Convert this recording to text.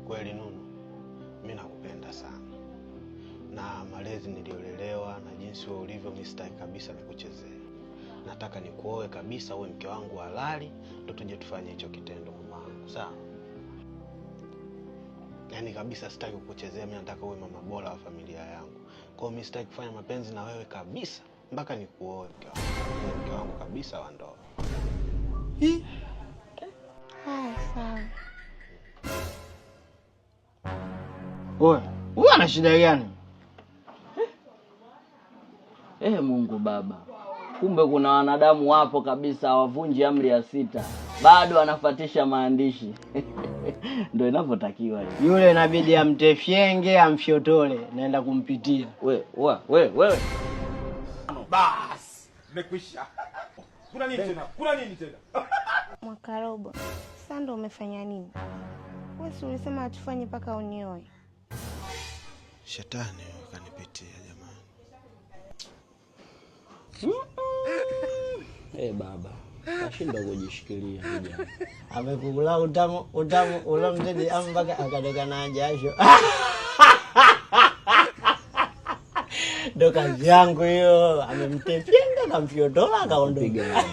Kweli Nunu, mimi nakupenda sana. Na malezi niliolelewa na jinsi wewe ulivyo, mimi sitaki kabisa nikuchezee. Nataka nikuoe kabisa, uwe mke wangu halali, ndio tuje tufanye hicho kitendo mamangu. Sawa? Yaani kabisa sitaki kukuchezea, mimi nataka uwe mama bora wa familia yangu. Kwa hiyo mimi sitaki kufanya mapenzi na wewe kabisa mpaka nikuoe mke wangu. Mke wangu kabisa wa ndoa. Haya sawa. Wewe ana shida gani? Mungu Baba. Kumbe kuna wanadamu wapo kabisa hawavunji amri ya 6. Bado anafuatisha maandishi. Ndio inavyotakiwa hiyo. Yule inabidi amtefyenge, amfyotole, naenda kumpitia. Wewe. Bas, nimekwisha. Kuna nini tena? Mwakarobo. Sasa ndo umefanya nini? Wewe si ulisema atufanye paka unioe. Shetani kanipitia jamani. Baba. Ashinda kujishikilia vijana. Amekula utamu ule mtende mpaka akadeka na jasho. Ndo kazi yangu hiyo. Amemtefyanga kamfyotola akaondoka.